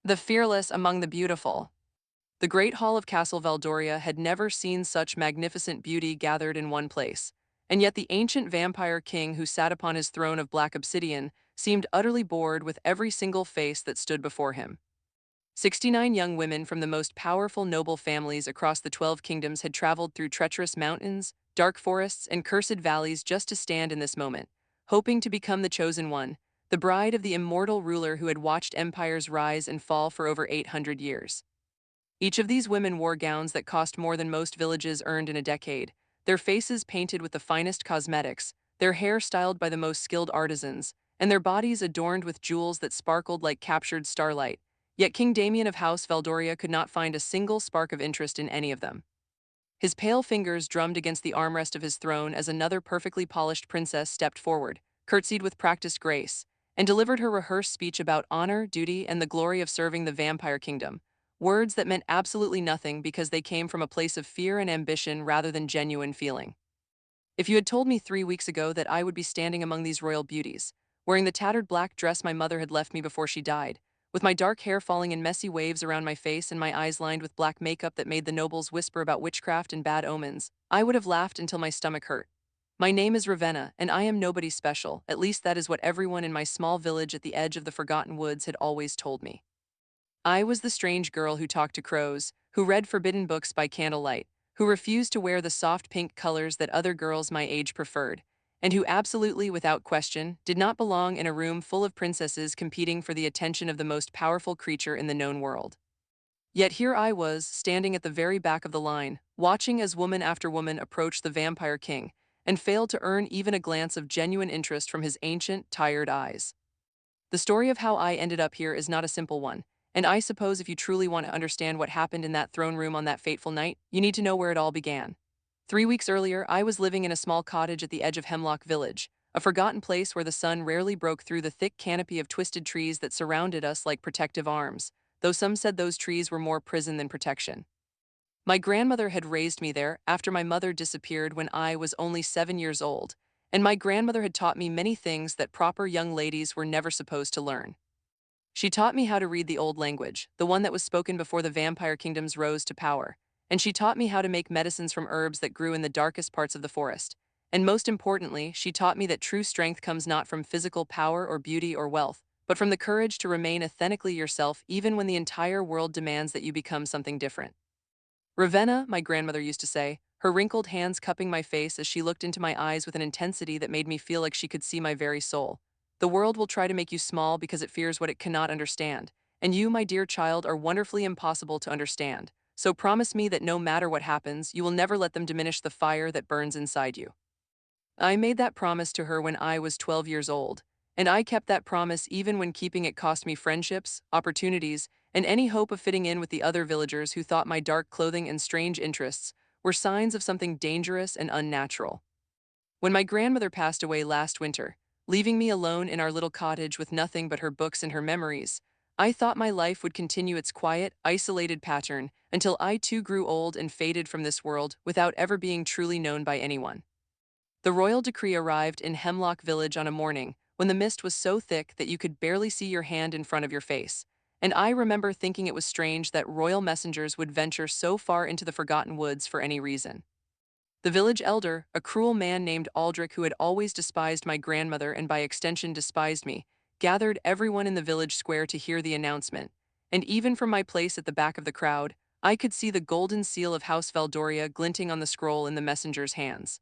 The fearless among the beautiful. The great hall of Castle Valdoria had never seen such magnificent beauty gathered in one place, and yet the ancient vampire king who sat upon his throne of black obsidian seemed utterly bored with every single face that stood before him. 69 young women from the most powerful noble families across the 12 kingdoms had traveled through treacherous mountains, dark forests, and cursed valleys just to stand in this moment, hoping to become the chosen one, the bride of the immortal ruler who had watched empires rise and fall for over 800 years. Each of these women wore gowns that cost more than most villages earned in a decade, their faces painted with the finest cosmetics, their hair styled by the most skilled artisans, and their bodies adorned with jewels that sparkled like captured starlight. Yet King Damien of House Valdoria could not find a single spark of interest in any of them. His pale fingers drummed against the armrest of his throne as another perfectly polished princess stepped forward, curtsied with practiced grace, and delivered her rehearsed speech about honor, duty, and the glory of serving the vampire kingdom. Words that meant absolutely nothing because they came from a place of fear and ambition rather than genuine feeling. If you had told me 3 weeks ago that I would be standing among these royal beauties, wearing the tattered black dress my mother had left me before she died, with my dark hair falling in messy waves around my face and my eyes lined with black makeup that made the nobles whisper about witchcraft and bad omens, I would have laughed until my stomach hurt. My name is Ravenna, and I am nobody special, at least that is what everyone in my small village at the edge of the Forgotten Woods had always told me. I was the strange girl who talked to crows, who read forbidden books by candlelight, who refused to wear the soft pink colors that other girls my age preferred, and who absolutely, without question, did not belong in a room full of princesses competing for the attention of the most powerful creature in the known world. Yet here I was, standing at the very back of the line, watching as woman after woman approached the vampire king, and failed to earn even a glance of genuine interest from his ancient, tired eyes. The story of how I ended up here is not a simple one, and I suppose if you truly want to understand what happened in that throne room on that fateful night, you need to know where it all began. 3 weeks earlier, I was living in a small cottage at the edge of Hemlock Village, a forgotten place where the sun rarely broke through the thick canopy of twisted trees that surrounded us like protective arms, though some said those trees were more prison than protection. My grandmother had raised me there after my mother disappeared when I was only 7 years old, and my grandmother had taught me many things that proper young ladies were never supposed to learn. She taught me how to read the old language, the one that was spoken before the vampire kingdoms rose to power, and she taught me how to make medicines from herbs that grew in the darkest parts of the forest. And most importantly, she taught me that true strength comes not from physical power or beauty or wealth, but from the courage to remain authentically yourself even when the entire world demands that you become something different. Ravenna, my grandmother used to say, her wrinkled hands cupping my face as she looked into my eyes with an intensity that made me feel like she could see my very soul. The world will try to make you small because it fears what it cannot understand, and you, my dear child, are wonderfully impossible to understand. So promise me that no matter what happens, you will never let them diminish the fire that burns inside you. I made that promise to her when I was 12 years old, and I kept that promise even when keeping it cost me friendships, opportunities, and any hope of fitting in with the other villagers who thought my dark clothing and strange interests were signs of something dangerous and unnatural. When my grandmother passed away last winter, leaving me alone in our little cottage with nothing but her books and her memories, I thought my life would continue its quiet, isolated pattern until I too grew old and faded from this world without ever being truly known by anyone. The royal decree arrived in Hemlock Village on a morning when the mist was so thick that you could barely see your hand in front of your face, and I remember thinking it was strange that royal messengers would venture so far into the Forgotten Woods for any reason. The village elder, a cruel man named Aldrich who had always despised my grandmother and by extension despised me, gathered everyone in the village square to hear the announcement, and even from my place at the back of the crowd, I could see the golden seal of House Valdoria glinting on the scroll in the messenger's hands.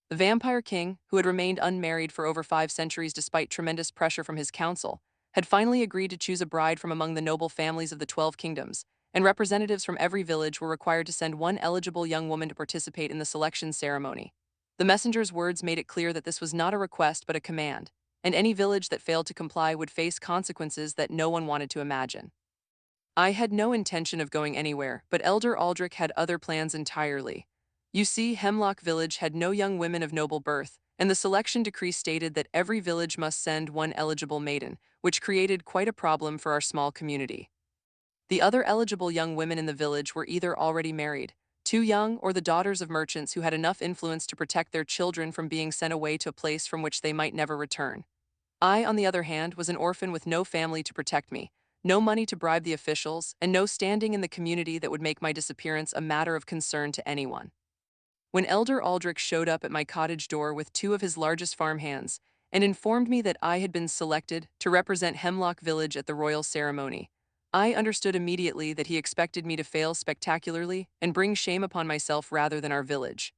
The vampire king, who had remained unmarried for over 5 centuries despite tremendous pressure from his council, had finally agreed to choose a bride from among the noble families of the 12 kingdoms, and representatives from every village were required to send one eligible young woman to participate in the selection ceremony. The messenger's words made it clear that this was not a request but a command, and any village that failed to comply would face consequences that no one wanted to imagine. I had no intention of going anywhere, but Elder Aldrich had other plans entirely. You see, Hemlock Village had no young women of noble birth, and the selection decree stated that every village must send one eligible maiden, which created quite a problem for our small community. The other eligible young women in the village were either already married, too young, or the daughters of merchants who had enough influence to protect their children from being sent away to a place from which they might never return. I, on the other hand, was an orphan with no family to protect me, no money to bribe the officials, and no standing in the community that would make my disappearance a matter of concern to anyone. When Elder Aldrich showed up at my cottage door with two of his largest farmhands and informed me that I had been selected to represent Hemlock Village at the royal ceremony, I understood immediately that he expected me to fail spectacularly and bring shame upon myself rather than our village.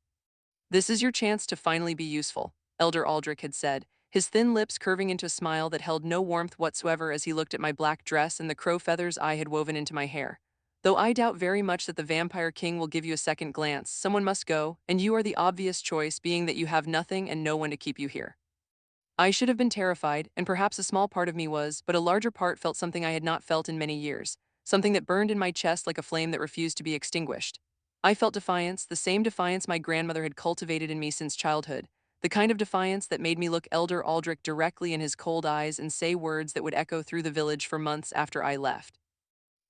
"This is your chance to finally be useful," Elder Aldrich had said, his thin lips curving into a smile that held no warmth whatsoever as he looked at my black dress and the crow feathers I had woven into my hair. "Though I doubt very much that the Vampire King will give you a second glance, someone must go, and you are the obvious choice, being that you have nothing and no one to keep you here." I should have been terrified, and perhaps a small part of me was, but a larger part felt something I had not felt in many years, something that burned in my chest like a flame that refused to be extinguished. I felt defiance, the same defiance my grandmother had cultivated in me since childhood, the kind of defiance that made me look Elder Aldrich directly in his cold eyes and say words that would echo through the village for months after I left.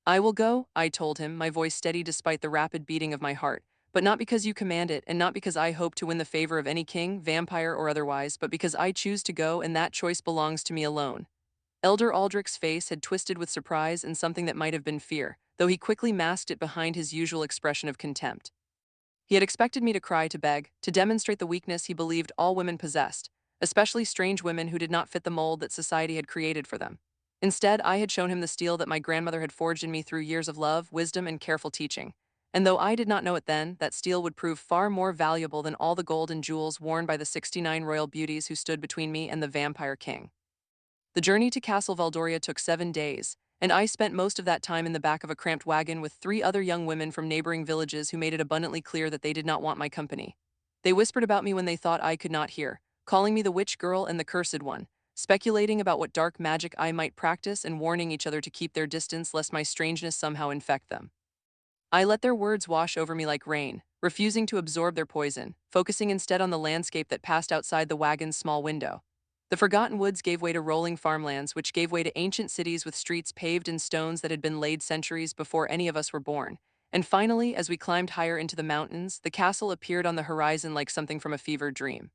"I will go," I told him, my voice steady despite the rapid beating of my heart, "but not because you command it, and not because I hope to win the favor of any king, vampire, or otherwise, but because I choose to go, and that choice belongs to me alone." Elder Aldrich's face had twisted with surprise and something that might have been fear, though he quickly masked it behind his usual expression of contempt. He had expected me to cry, to beg, to demonstrate the weakness he believed all women possessed, especially strange women who did not fit the mold that society had created for them. Instead, I had shown him the steel that my grandmother had forged in me through years of love, wisdom, and careful teaching. And though I did not know it then, that steel would prove far more valuable than all the gold and jewels worn by the 69 royal beauties who stood between me and the Vampire King. The journey to Castle Valdoria took 7 days, and I spent most of that time in the back of a cramped wagon with three other young women from neighboring villages who made it abundantly clear that they did not want my company. They whispered about me when they thought I could not hear, calling me the witch girl and the cursed one, speculating about what dark magic I might practice and warning each other to keep their distance lest my strangeness somehow infect them. I let their words wash over me like rain, refusing to absorb their poison, focusing instead on the landscape that passed outside the wagon's small window. The forgotten woods gave way to rolling farmlands, which gave way to ancient cities with streets paved in stones that had been laid centuries before any of us were born. And finally, as we climbed higher into the mountains, the castle appeared on the horizon like something from a fevered dream.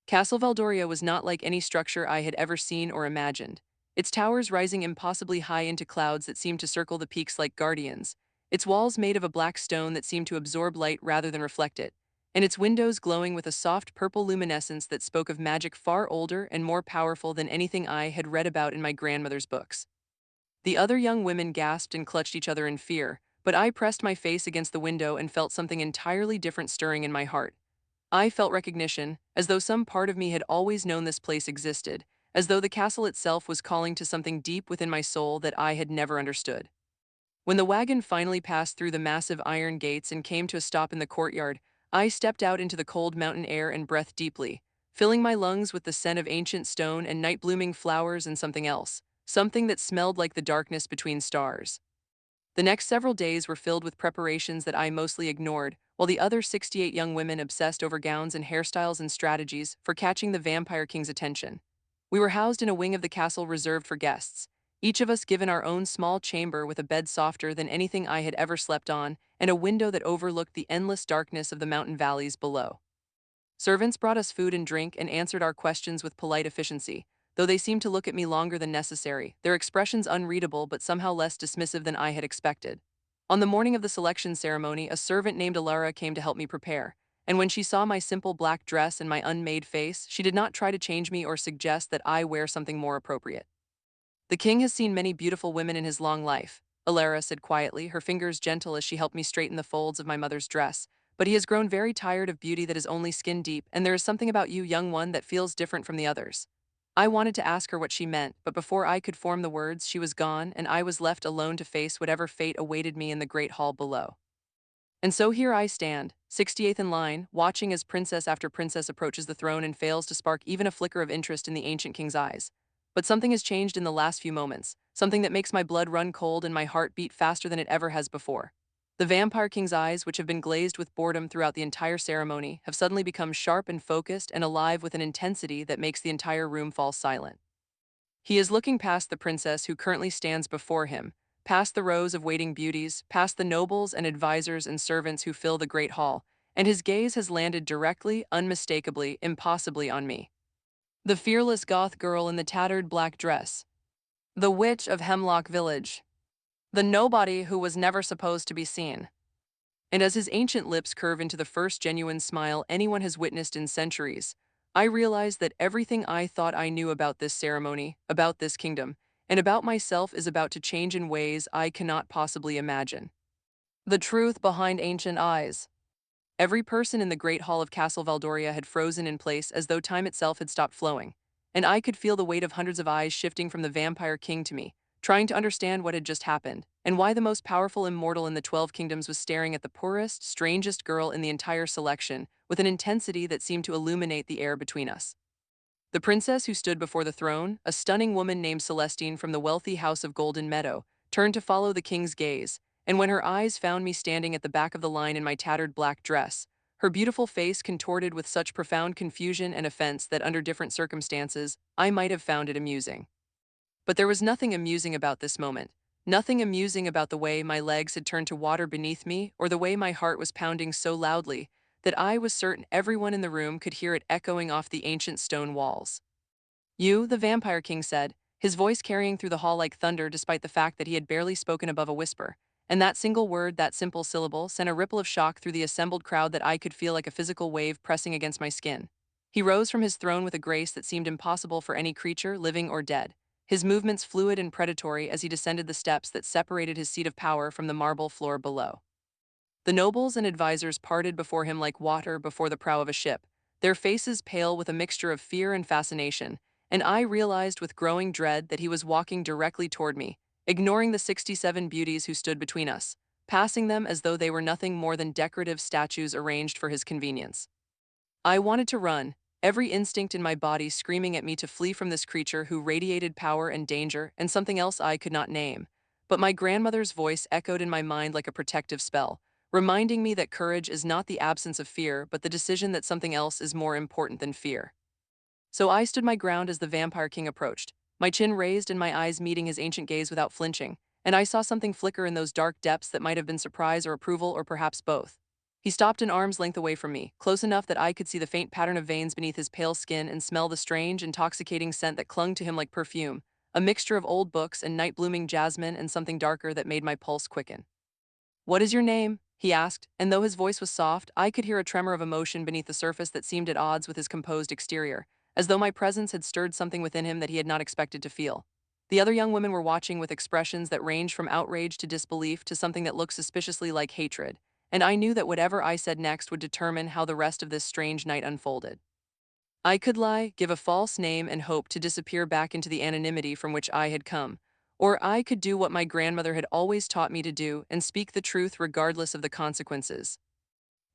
Castle Valdoria was not like any structure I had ever seen or imagined, its towers rising impossibly high into clouds that seemed to circle the peaks like guardians, its walls made of a black stone that seemed to absorb light rather than reflect it, and its windows glowing with a soft purple luminescence that spoke of magic far older and more powerful than anything I had read about in my grandmother's books. The other young women gasped and clutched each other in fear, but I pressed my face against the window and felt something entirely different stirring in my heart. I felt recognition, as though some part of me had always known this place existed, as though the castle itself was calling to something deep within my soul that I had never understood. When the wagon finally passed through the massive iron gates and came to a stop in the courtyard, I stepped out into the cold mountain air and breathed deeply, filling my lungs with the scent of ancient stone and night-blooming flowers and something else, something that smelled like the darkness between stars. The next several days were filled with preparations that I mostly ignored, while the other 68 young women obsessed over gowns and hairstyles and strategies for catching the Vampire King's attention. We were housed in a wing of the castle reserved for guests, each of us given our own small chamber with a bed softer than anything I had ever slept on and a window that overlooked the endless darkness of the mountain valleys below. Servants brought us food and drink and answered our questions with polite efficiency, though they seemed to look at me longer than necessary, their expressions unreadable but somehow less dismissive than I had expected. On the morning of the selection ceremony, a servant named Alara came to help me prepare, and when she saw my simple black dress and my unmade face, she did not try to change me or suggest that I wear something more appropriate. "The king has seen many beautiful women in his long life," Alara said quietly, her fingers gentle as she helped me straighten the folds of my mother's dress. "But he has grown very tired of beauty that is only skin deep, and there is something about you, young one, that feels different from the others." I wanted to ask her what she meant, but before I could form the words, she was gone, and I was left alone to face whatever fate awaited me in the great hall below. And so here I stand, 68th in line, watching as princess after princess approaches the throne and fails to spark even a flicker of interest in the ancient king's eyes. But something has changed in the last few moments, something that makes my blood run cold and my heart beat faster than it ever has before. The Vampire King's eyes, which have been glazed with boredom throughout the entire ceremony, have suddenly become sharp and focused and alive with an intensity that makes the entire room fall silent. He is looking past the princess who currently stands before him, past the rows of waiting beauties, past the nobles and advisors and servants who fill the great hall, and his gaze has landed directly, unmistakably, impossibly on me. The fearless goth girl in the tattered black dress. The Witch of Hemlock Village. The nobody who was never supposed to be seen. And as his ancient lips curve into the first genuine smile anyone has witnessed in centuries, I realize that everything I thought I knew about this ceremony, about this kingdom, and about myself is about to change in ways I cannot possibly imagine. The truth behind ancient eyes. Every person in the great hall of Castle Valdoria had frozen in place as though time itself had stopped flowing, and I could feel the weight of hundreds of eyes shifting from the vampire king to me, trying to understand what had just happened, and why the most powerful immortal in the 12 kingdoms was staring at the poorest, strangest girl in the entire selection, with an intensity that seemed to illuminate the air between us. The princess who stood before the throne, a stunning woman named Celestine from the wealthy house of Golden Meadow, turned to follow the king's gaze, and when her eyes found me standing at the back of the line in my tattered black dress, her beautiful face contorted with such profound confusion and offense that under different circumstances, I might have found it amusing. But there was nothing amusing about this moment, nothing amusing about the way my legs had turned to water beneath me or the way my heart was pounding so loudly that I was certain everyone in the room could hear it echoing off the ancient stone walls. "You," the Vampire King said, his voice carrying through the hall like thunder despite the fact that he had barely spoken above a whisper. And that single word, that simple syllable, sent a ripple of shock through the assembled crowd that I could feel like a physical wave pressing against my skin. He rose from his throne with a grace that seemed impossible for any creature, living or dead, his movements fluid and predatory as he descended the steps that separated his seat of power from the marble floor below. The nobles and advisers parted before him like water before the prow of a ship, their faces pale with a mixture of fear and fascination, and I realized with growing dread that he was walking directly toward me, ignoring the 67 beauties who stood between us, passing them as though they were nothing more than decorative statues arranged for his convenience. I wanted to run, every instinct in my body screaming at me to flee from this creature who radiated power and danger and something else I could not name. But my grandmother's voice echoed in my mind like a protective spell, reminding me that courage is not the absence of fear, but the decision that something else is more important than fear. So I stood my ground as the Vampire King approached, my chin raised and my eyes meeting his ancient gaze without flinching, and I saw something flicker in those dark depths that might have been surprise or approval or perhaps both. He stopped an arm's length away from me, close enough that I could see the faint pattern of veins beneath his pale skin and smell the strange, intoxicating scent that clung to him like perfume, a mixture of old books and night-blooming jasmine and something darker that made my pulse quicken. "What is your name?" he asked, and though his voice was soft, I could hear a tremor of emotion beneath the surface that seemed at odds with his composed exterior, as though my presence had stirred something within him that he had not expected to feel. The other young women were watching with expressions that ranged from outrage to disbelief to something that looked suspiciously like hatred, and I knew that whatever I said next would determine how the rest of this strange night unfolded. I could lie, give a false name, and hope to disappear back into the anonymity from which I had come. Or I could do what my grandmother had always taught me to do and speak the truth regardless of the consequences.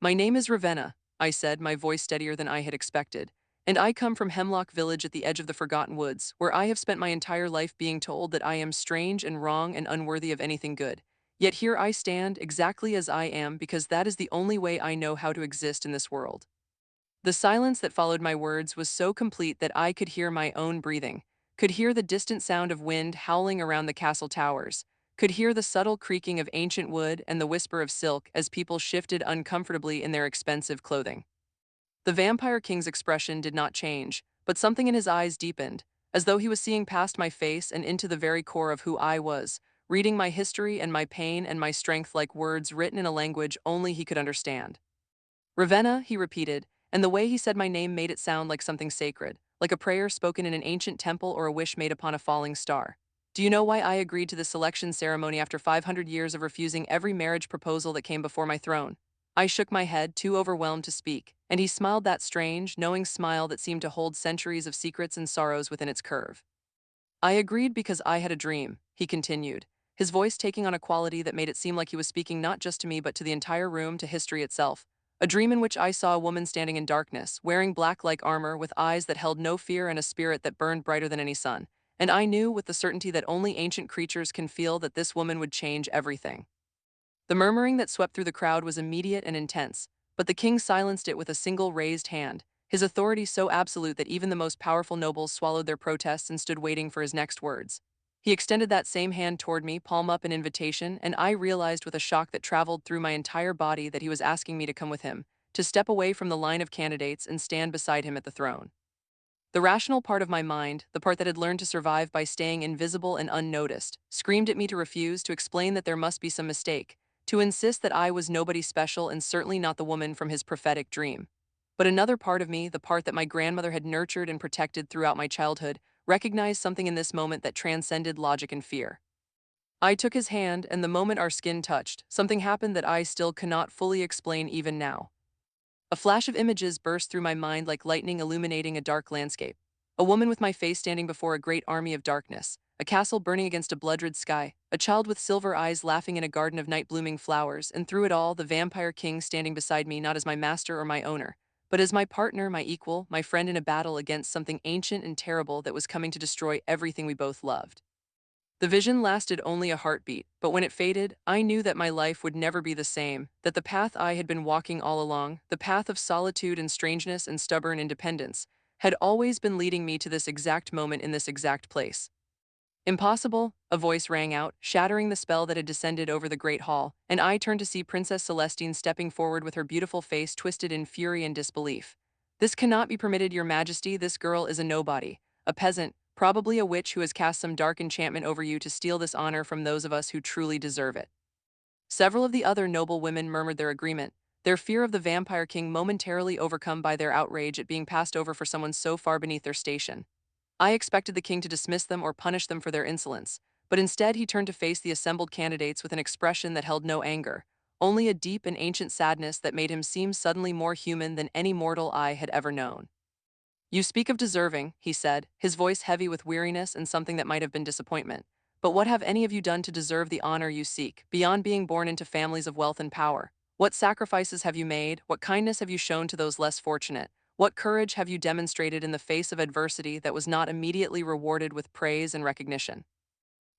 "My name is Ravenna," I said, my voice steadier than I had expected, "and I come from Hemlock Village at the edge of the Forgotten Woods, where I have spent my entire life being told that I am strange and wrong and unworthy of anything good. Yet here I stand, exactly as I am, because that is the only way I know how to exist in this world." The silence that followed my words was so complete that I could hear my own breathing, could hear the distant sound of wind howling around the castle towers, could hear the subtle creaking of ancient wood and the whisper of silk as people shifted uncomfortably in their expensive clothing. The Vampire King's expression did not change, but something in his eyes deepened, as though he was seeing past my face and into the very core of who I was, reading my history and my pain and my strength like words written in a language only he could understand. "Ravenna," he repeated, and the way he said my name made it sound like something sacred, like a prayer spoken in an ancient temple or a wish made upon a falling star. "Do you know why I agreed to the selection ceremony after 500 years of refusing every marriage proposal that came before my throne?" I shook my head, too overwhelmed to speak, and he smiled that strange, knowing smile that seemed to hold centuries of secrets and sorrows within its curve. "I agreed because I had a dream," he continued, his voice taking on a quality that made it seem like he was speaking not just to me but to the entire room, to history itself. "A dream in which I saw a woman standing in darkness, wearing black like armor, with eyes that held no fear and a spirit that burned brighter than any sun. And I knew with the certainty that only ancient creatures can feel that this woman would change everything." The murmuring that swept through the crowd was immediate and intense, but the king silenced it with a single raised hand, his authority so absolute that even the most powerful nobles swallowed their protests and stood waiting for his next words. He extended that same hand toward me, palm up in invitation, and I realized with a shock that traveled through my entire body that he was asking me to come with him, to step away from the line of candidates and stand beside him at the throne. The rational part of my mind, the part that had learned to survive by staying invisible and unnoticed, screamed at me to refuse, to explain that there must be some mistake, to insist that I was nobody special and certainly not the woman from his prophetic dream. But another part of me, the part that my grandmother had nurtured and protected throughout my childhood, recognized something in this moment that transcended logic and fear. I took his hand, and the moment our skin touched, something happened that I still cannot fully explain even now. A flash of images burst through my mind like lightning illuminating a dark landscape. A woman with my face standing before a great army of darkness, a castle burning against a blood-red sky, a child with silver eyes laughing in a garden of night-blooming flowers, and through it all, the vampire king standing beside me not as my master or my owner, but as my partner, my equal, my friend in a battle against something ancient and terrible that was coming to destroy everything we both loved. The vision lasted only a heartbeat, but when it faded, I knew that my life would never be the same, that the path I had been walking all along, the path of solitude and strangeness and stubborn independence, had always been leading me to this exact moment in this exact place. Impossible, a voice rang out, shattering the spell that had descended over the great hall, and I turned to see Princess Celestine stepping forward with her beautiful face twisted in fury and disbelief. This cannot be permitted, Your Majesty. This girl is a nobody, a peasant, probably a witch who has cast some dark enchantment over you to steal this honor from those of us who truly deserve it. Several of the other noble women murmured their agreement, their fear of the vampire king momentarily overcome by their outrage at being passed over for someone so far beneath their station. I expected the king to dismiss them or punish them for their insolence, but instead he turned to face the assembled candidates with an expression that held no anger, only a deep and ancient sadness that made him seem suddenly more human than any mortal I had ever known. You speak of deserving, he said, his voice heavy with weariness and something that might have been disappointment. But what have any of you done to deserve the honor you seek, beyond being born into families of wealth and power? What sacrifices have you made? What kindness have you shown to those less fortunate? What courage have you demonstrated in the face of adversity that was not immediately rewarded with praise and recognition?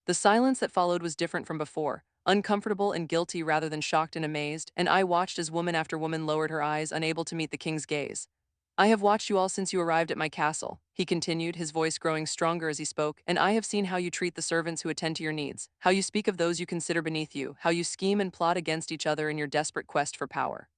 The silence that followed was different from before, uncomfortable and guilty rather than shocked and amazed, and I watched as woman after woman lowered her eyes, unable to meet the king's gaze. I have watched you all since you arrived at my castle, he continued, his voice growing stronger as he spoke, and I have seen how you treat the servants who attend to your needs, how you speak of those you consider beneath you, how you scheme and plot against each other in your desperate quest for power.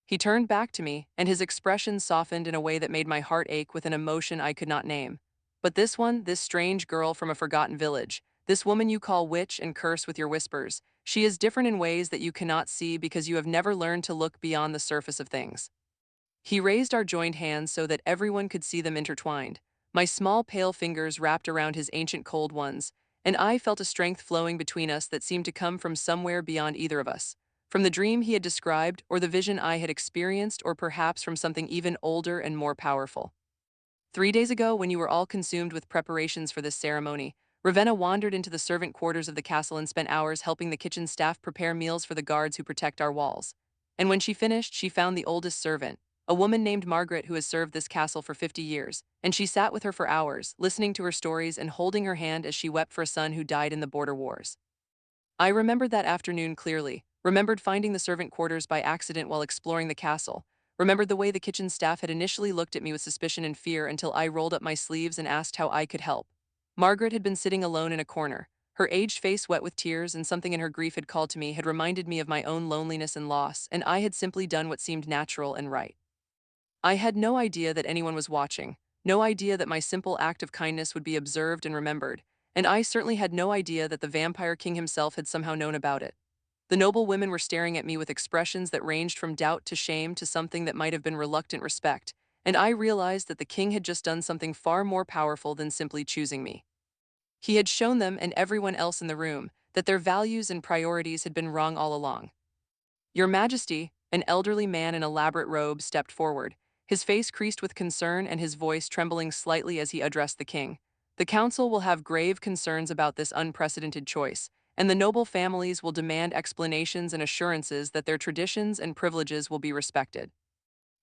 He turned back to me, and his expression softened in a way that made my heart ache with an emotion I could not name. But this one, this strange girl from a forgotten village, this woman you call witch and curse with your whispers, she is different in ways that you cannot see because you have never learned to look beyond the surface of things. He raised our joined hands so that everyone could see them intertwined, my small pale fingers wrapped around his ancient cold ones, and I felt a strength flowing between us that seemed to come from somewhere beyond either of us, from the dream he had described or the vision I had experienced, or perhaps from something even older and more powerful. 3 days ago, when you were all consumed with preparations for this ceremony, Ravenna wandered into the servant quarters of the castle and spent hours helping the kitchen staff prepare meals for the guards who protect our walls. And when she finished, she found the oldest servant, a woman named Margaret who has served this castle for 50 years, and she sat with her for hours, listening to her stories and holding her hand as she wept for a son who died in the border wars. I remembered that afternoon clearly, remembered finding the servant quarters by accident while exploring the castle, remembered the way the kitchen staff had initially looked at me with suspicion and fear until I rolled up my sleeves and asked how I could help. Margaret had been sitting alone in a corner, her aged face wet with tears, and something in her grief had called to me, had reminded me of my own loneliness and loss, and I had simply done what seemed natural and right. I had no idea that anyone was watching, no idea that my simple act of kindness would be observed and remembered, and I certainly had no idea that the vampire king himself had somehow known about it. The noble women were staring at me with expressions that ranged from doubt to shame to something that might have been reluctant respect, and I realized that the king had just done something far more powerful than simply choosing me. He had shown them and everyone else in the room that their values and priorities had been wrong all along. Your Majesty, an elderly man in elaborate robes stepped forward, his face creased with concern and his voice trembling slightly as he addressed the king. The council will have grave concerns about this unprecedented choice, and the noble families will demand explanations and assurances that their traditions and privileges will be respected.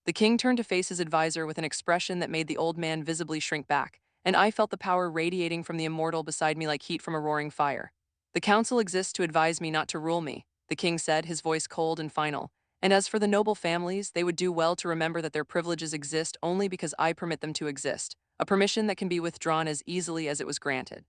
The king turned to face his advisor with an expression that made the old man visibly shrink back, and I felt the power radiating from the immortal beside me like heat from a roaring fire. The council exists to advise me, not to rule me, the king said, his voice cold and final. And as for the noble families, they would do well to remember that their privileges exist only because I permit them to exist, a permission that can be withdrawn as easily as it was granted.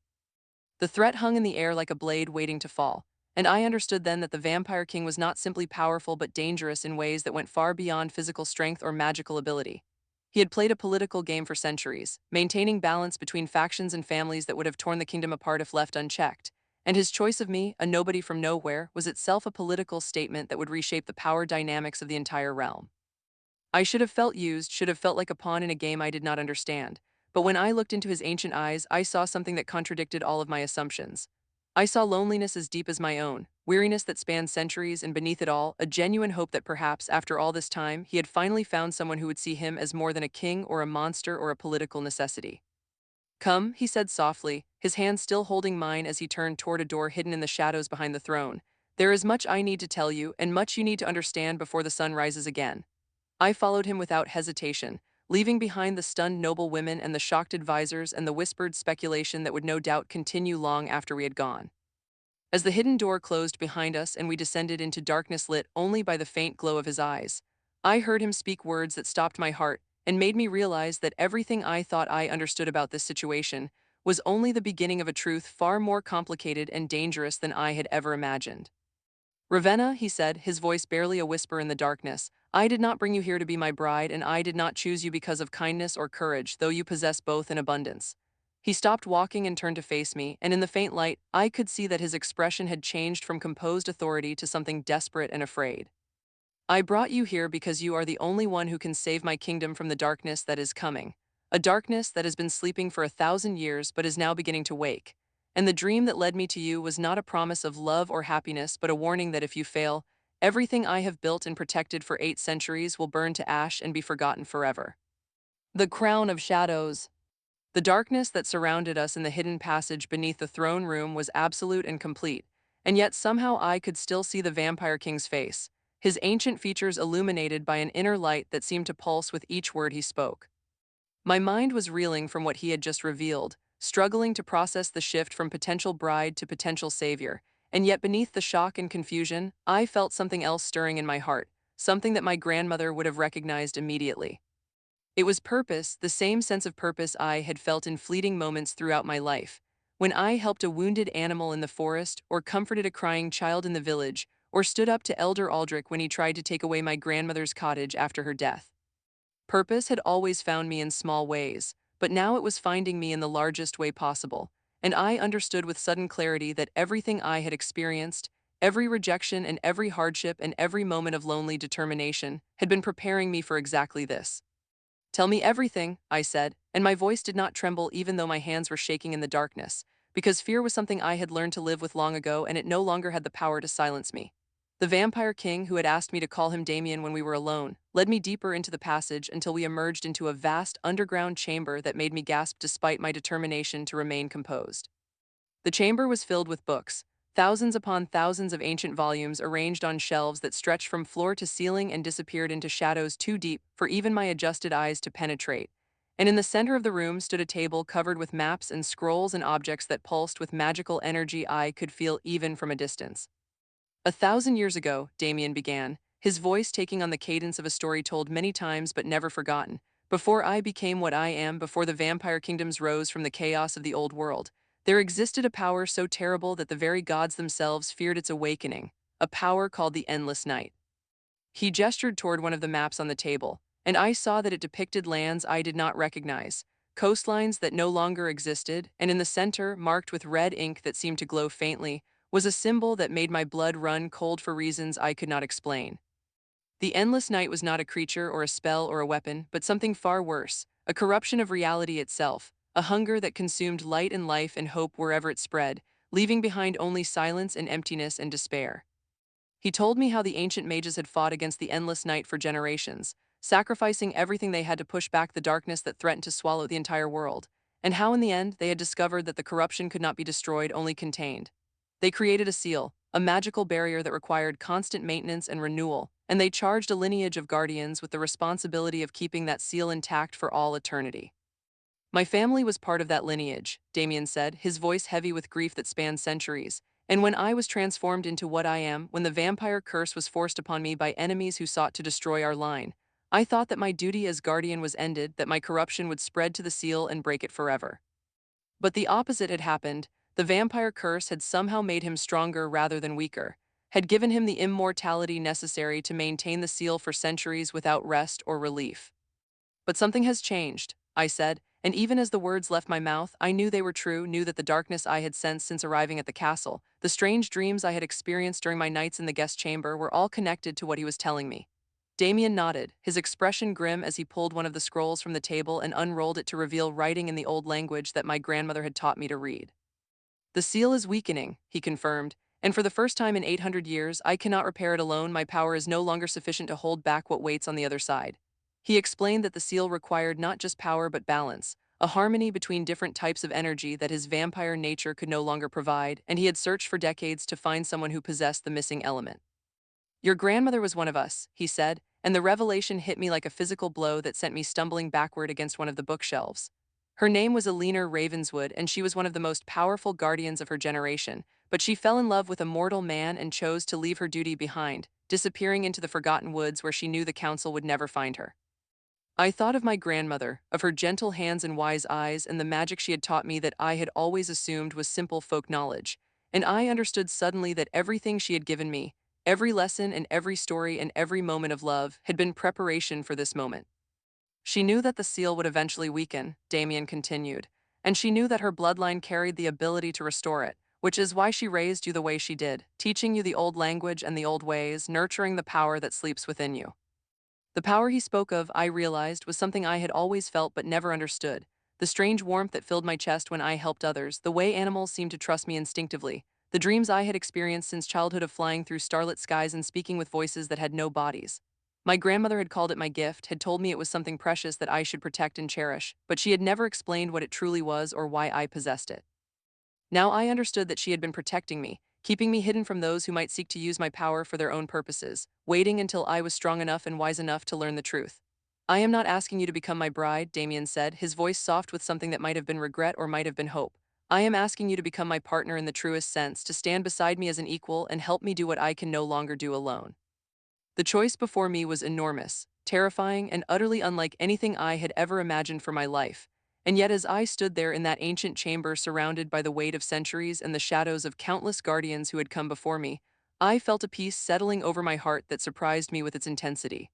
The threat hung in the air like a blade waiting to fall, and I understood then that the vampire king was not simply powerful but dangerous in ways that went far beyond physical strength or magical ability. He had played a political game for centuries, maintaining balance between factions and families that would have torn the kingdom apart if left unchecked. And his choice of me, a nobody from nowhere, was itself a political statement that would reshape the power dynamics of the entire realm. I should have felt used, should have felt like a pawn in a game I did not understand. But when I looked into his ancient eyes, I saw something that contradicted all of my assumptions. I saw loneliness as deep as my own, weariness that spanned centuries, and beneath it all, a genuine hope that perhaps, after all this time, he had finally found someone who would see him as more than a king or a monster or a political necessity. Come, he said softly, his hand still holding mine as he turned toward a door hidden in the shadows behind the throne. There is much I need to tell you, and much you need to understand before the sun rises again. I followed him without hesitation, leaving behind the stunned noble women and the shocked advisors and the whispered speculation that would no doubt continue long after we had gone. As the hidden door closed behind us and we descended into darkness lit only by the faint glow of his eyes, I heard him speak words that stopped my heart and made me realize that everything I thought I understood about this situation was only the beginning of a truth far more complicated and dangerous than I had ever imagined. Ravenna, he said, his voice barely a whisper in the darkness, I did not bring you here to be my bride, and I did not choose you because of kindness or courage, though you possess both in abundance. He stopped walking and turned to face me, and in the faint light, I could see that his expression had changed from composed authority to something desperate and afraid. I brought you here because you are the only one who can save my kingdom from the darkness that is coming. A darkness that has been sleeping for 1,000 years but is now beginning to wake. And the dream that led me to you was not a promise of love or happiness, but a warning that if you fail, everything I have built and protected for 8 centuries will burn to ash and be forgotten forever. The crown of shadows. The darkness that surrounded us in the hidden passage beneath the throne room was absolute and complete, and yet somehow I could still see the Vampire King's face, his ancient features illuminated by an inner light that seemed to pulse with each word he spoke. My mind was reeling from what he had just revealed, struggling to process the shift from potential bride to potential savior, and yet beneath the shock and confusion, I felt something else stirring in my heart, something that my grandmother would have recognized immediately. It was purpose, the same sense of purpose I had felt in fleeting moments throughout my life. When I helped a wounded animal in the forest, or comforted a crying child in the village, or stood up to Elder Aldrich when he tried to take away my grandmother's cottage after her death. Purpose had always found me in small ways, but now it was finding me in the largest way possible, and I understood with sudden clarity that everything I had experienced, every rejection and every hardship and every moment of lonely determination, had been preparing me for exactly this. Tell me everything, I said, and my voice did not tremble even though my hands were shaking in the darkness, because fear was something I had learned to live with long ago and it no longer had the power to silence me. The Vampire King, who had asked me to call him Damien when we were alone, led me deeper into the passage until we emerged into a vast underground chamber that made me gasp despite my determination to remain composed. The chamber was filled with books, thousands upon thousands of ancient volumes arranged on shelves that stretched from floor to ceiling and disappeared into shadows too deep for even my adjusted eyes to penetrate. And in the center of the room stood a table covered with maps and scrolls and objects that pulsed with magical energy I could feel even from a distance. 1,000 years ago, Damien began, his voice taking on the cadence of a story told many times but never forgotten. Before I became what I am, before the vampire kingdoms rose from the chaos of the old world, there existed a power so terrible that the very gods themselves feared its awakening, a power called the Endless Night. He gestured toward one of the maps on the table, and I saw that it depicted lands I did not recognize, coastlines that no longer existed, and in the center, marked with red ink that seemed to glow faintly, was a symbol that made my blood run cold for reasons I could not explain. The Endless Night was not a creature or a spell or a weapon, but something far worse, a corruption of reality itself, a hunger that consumed light and life and hope wherever it spread, leaving behind only silence and emptiness and despair. He told me how the ancient mages had fought against the Endless Night for generations, sacrificing everything they had to push back the darkness that threatened to swallow the entire world, and how in the end they had discovered that the corruption could not be destroyed, only contained. They created a seal, a magical barrier that required constant maintenance and renewal, and they charged a lineage of guardians with the responsibility of keeping that seal intact for all eternity. My family was part of that lineage, Damien said, his voice heavy with grief that spanned centuries. And when I was transformed into what I am, when the vampire curse was forced upon me by enemies who sought to destroy our line, I thought that my duty as guardian was ended, that my corruption would spread to the seal and break it forever. But the opposite had happened. The vampire curse had somehow made him stronger rather than weaker, had given him the immortality necessary to maintain the seal for centuries without rest or relief. But something has changed, I said, and even as the words left my mouth, I knew they were true, knew that the darkness I had sensed since arriving at the castle, the strange dreams I had experienced during my nights in the guest chamber were all connected to what he was telling me. Damien nodded, his expression grim as he pulled one of the scrolls from the table and unrolled it to reveal writing in the old language that my grandmother had taught me to read. The seal is weakening, he confirmed, and for the first time in 800 years, I cannot repair it alone. My power is no longer sufficient to hold back what waits on the other side. He explained that the seal required not just power but balance, a harmony between different types of energy that his vampire nature could no longer provide, and he had searched for decades to find someone who possessed the missing element. Your grandmother was one of us, he said, and the revelation hit me like a physical blow that sent me stumbling backward against one of the bookshelves. Her name was Eleanor Ravenswood, and she was one of the most powerful guardians of her generation, but she fell in love with a mortal man and chose to leave her duty behind, disappearing into the forgotten woods where she knew the council would never find her. I thought of my grandmother, of her gentle hands and wise eyes, and the magic she had taught me that I had always assumed was simple folk knowledge, and I understood suddenly that everything she had given me, every lesson and every story and every moment of love, had been preparation for this moment. She knew that the seal would eventually weaken, Damien continued, and she knew that her bloodline carried the ability to restore it, which is why she raised you the way she did, teaching you the old language and the old ways, nurturing the power that sleeps within you. The power he spoke of, I realized, was something I had always felt but never understood. The strange warmth that filled my chest when I helped others, the way animals seemed to trust me instinctively, the dreams I had experienced since childhood of flying through starlit skies and speaking with voices that had no bodies. My grandmother had called it my gift, had told me it was something precious that I should protect and cherish, but she had never explained what it truly was or why I possessed it. Now I understood that she had been protecting me, keeping me hidden from those who might seek to use my power for their own purposes, waiting until I was strong enough and wise enough to learn the truth. I am not asking you to become my bride, Damien said, his voice soft with something that might have been regret or might have been hope. I am asking you to become my partner in the truest sense, to stand beside me as an equal and help me do what I can no longer do alone. The choice before me was enormous, terrifying, and utterly unlike anything I had ever imagined for my life. And yet as I stood there in that ancient chamber surrounded by the weight of centuries and the shadows of countless guardians who had come before me, I felt a peace settling over my heart that surprised me with its intensity.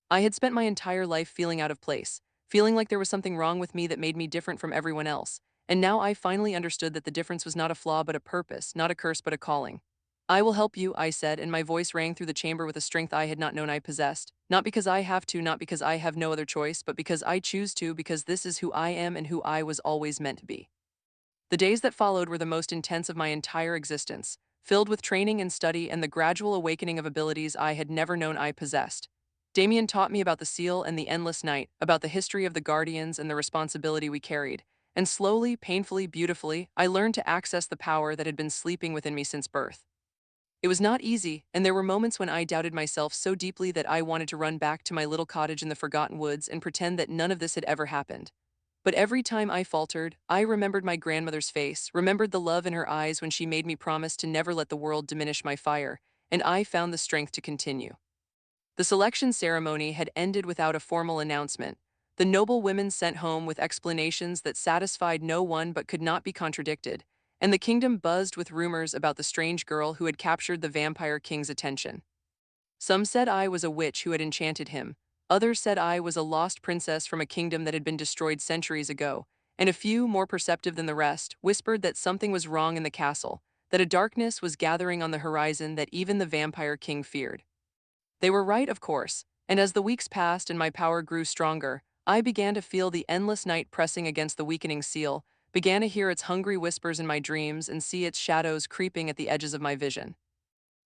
I had spent my entire life feeling out of place, feeling like there was something wrong with me that made me different from everyone else, and now I finally understood that the difference was not a flaw but a purpose, not a curse but a calling. I will help you, I said, and my voice rang through the chamber with a strength I had not known I possessed. Not because I have to, not because I have no other choice, but because I choose to, because this is who I am and who I was always meant to be. The days that followed were the most intense of my entire existence, filled with training and study and the gradual awakening of abilities I had never known I possessed. Damien taught me about the seal and the endless night, about the history of the guardians and the responsibility we carried, and slowly, painfully, beautifully, I learned to access the power that had been sleeping within me since birth. It was not easy, and there were moments when I doubted myself so deeply that I wanted to run back to my little cottage in the forgotten woods and pretend that none of this had ever happened. But every time I faltered, I remembered my grandmother's face, remembered the love in her eyes when she made me promise to never let the world diminish my fire, and I found the strength to continue. The selection ceremony had ended without a formal announcement. The noble women sent home with explanations that satisfied no one but could not be contradicted, and the kingdom buzzed with rumors about the strange girl who had captured the vampire king's attention. Some said I was a witch who had enchanted him, others said I was a lost princess from a kingdom that had been destroyed centuries ago, and a few, more perceptive than the rest, whispered that something was wrong in the castle, that a darkness was gathering on the horizon that even the vampire king feared. They were right, of course, and as the weeks passed and my power grew stronger, I began to feel the endless night pressing against the weakening seal, began to hear its hungry whispers in my dreams and see its shadows creeping at the edges of my vision.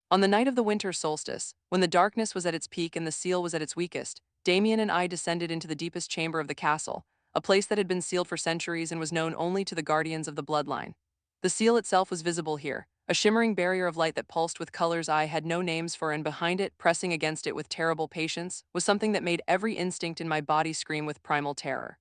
On the night of the winter solstice, when the darkness was at its peak and the seal was at its weakest, Damien and I descended into the deepest chamber of the castle, a place that had been sealed for centuries and was known only to the guardians of the bloodline. The seal itself was visible here, a shimmering barrier of light that pulsed with colors I had no names for, and behind it, pressing against it with terrible patience, was something that made every instinct in my body scream with primal terror.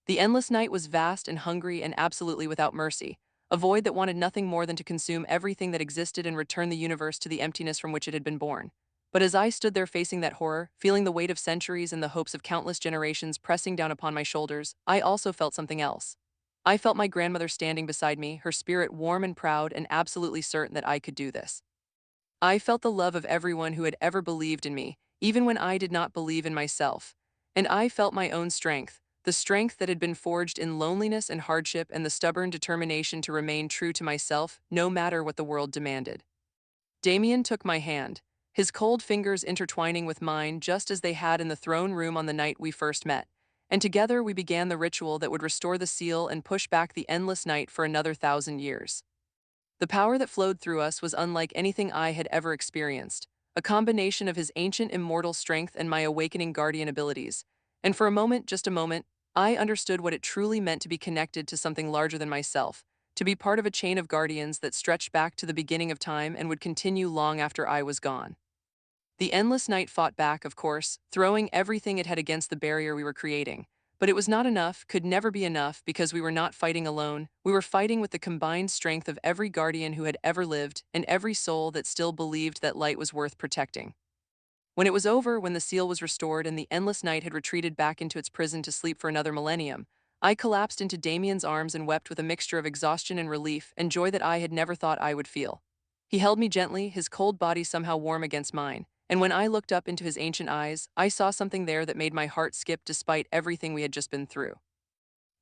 The endless night was vast and hungry and absolutely without mercy, a void that wanted nothing more than to consume everything that existed and return the universe to the emptiness from which it had been born. But as I stood there facing that horror, feeling the weight of centuries and the hopes of countless generations pressing down upon my shoulders, I also felt something else. I felt my grandmother standing beside me, her spirit warm and proud and absolutely certain that I could do this. I felt the love of everyone who had ever believed in me, even when I did not believe in myself. And I felt my own strength, the strength that had been forged in loneliness and hardship and the stubborn determination to remain true to myself no matter what the world demanded. Damien took my hand, his cold fingers intertwining with mine just as they had in the throne room on the night we first met, and together we began the ritual that would restore the seal and push back the endless night for another 1,000 years. The power that flowed through us was unlike anything I had ever experienced, a combination of his ancient immortal strength and my awakening guardian abilities. And for a moment, just a moment, I understood what it truly meant to be connected to something larger than myself, to be part of a chain of guardians that stretched back to the beginning of time and would continue long after I was gone. The endless night fought back, of course, throwing everything it had against the barrier we were creating. But it was not enough, could never be enough, because we were not fighting alone. We were fighting with the combined strength of every guardian who had ever lived and every soul that still believed that light was worth protecting. When it was over, when the seal was restored and the endless night had retreated back into its prison to sleep for another millennium, I collapsed into Damien's arms and wept with a mixture of exhaustion and relief and joy that I had never thought I would feel. He held me gently, his cold body somehow warm against mine, and when I looked up into his ancient eyes, I saw something there that made my heart skip despite everything we had just been through.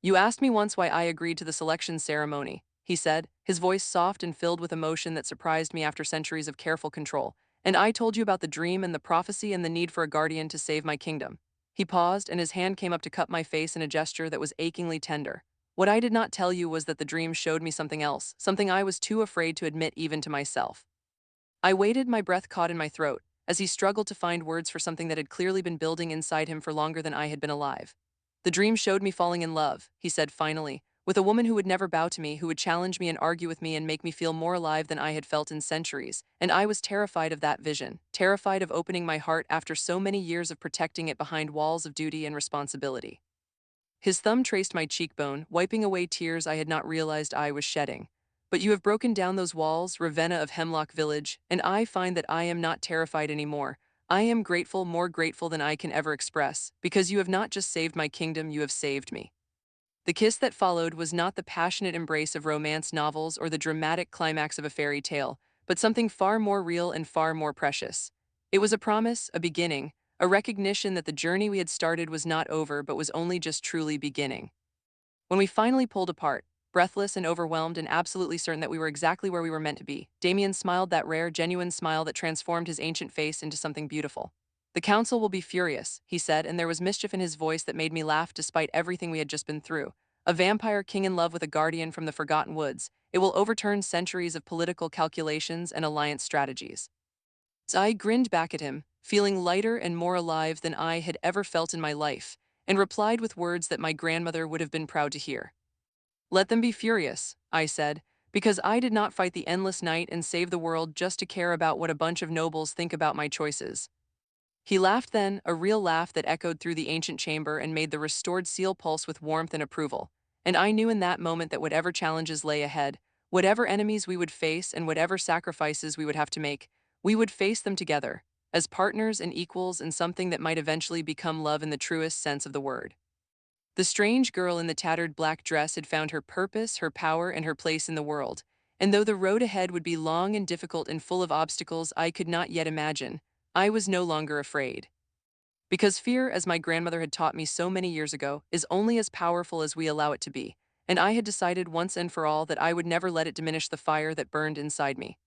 "You asked me once why I agreed to the selection ceremony," he said, his voice soft and filled with emotion that surprised me after centuries of careful control. "And I told you about the dream and the prophecy and the need for a guardian to save my kingdom." He paused, and his hand came up to cup my face in a gesture that was achingly tender. "What I did not tell you was that the dream showed me something else, something I was too afraid to admit even to myself." I waited, my breath caught in my throat, as he struggled to find words for something that had clearly been building inside him for longer than I had been alive. "The dream showed me falling in love," he said finally, "with a woman who would never bow to me, who would challenge me and argue with me and make me feel more alive than I had felt in centuries. And I was terrified of that vision, terrified of opening my heart after so many years of protecting it behind walls of duty and responsibility." His thumb traced my cheekbone, wiping away tears I had not realized I was shedding. "But you have broken down those walls, Ravenna of Hemlock Village, and I find that I am not terrified anymore. I am grateful, more grateful than I can ever express, because you have not just saved my kingdom, you have saved me." The kiss that followed was not the passionate embrace of romance novels or the dramatic climax of a fairy tale, but something far more real and far more precious. It was a promise, a beginning, a recognition that the journey we had started was not over but was only just truly beginning. When we finally pulled apart, breathless and overwhelmed and absolutely certain that we were exactly where we were meant to be, Damien smiled, that rare, genuine smile that transformed his ancient face into something beautiful. "The council will be furious," he said, and there was mischief in his voice that made me laugh despite everything we had just been through. "A vampire king in love with a guardian from the Forgotten Woods. It will overturn centuries of political calculations and alliance strategies." So I grinned back at him, feeling lighter and more alive than I had ever felt in my life, and replied with words that my grandmother would have been proud to hear. "Let them be furious," I said, "because I did not fight the endless night and save the world just to care about what a bunch of nobles think about my choices." He laughed then, a real laugh that echoed through the ancient chamber and made the restored seal pulse with warmth and approval. And I knew in that moment that whatever challenges lay ahead, whatever enemies we would face and whatever sacrifices we would have to make, we would face them together, as partners and equals in something that might eventually become love in the truest sense of the word. The strange girl in the tattered black dress had found her purpose, her power, and her place in the world. And though the road ahead would be long and difficult and full of obstacles I could not yet imagine, I was no longer afraid. Because fear, as my grandmother had taught me so many years ago, is only as powerful as we allow it to be, and I had decided once and for all that I would never let it diminish the fire that burned inside me.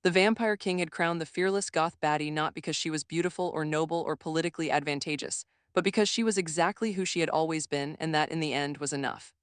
The Vampire King had crowned the fearless Goth Baddie not because she was beautiful or noble or politically advantageous, but because she was exactly who she had always been, and that in the end was enough.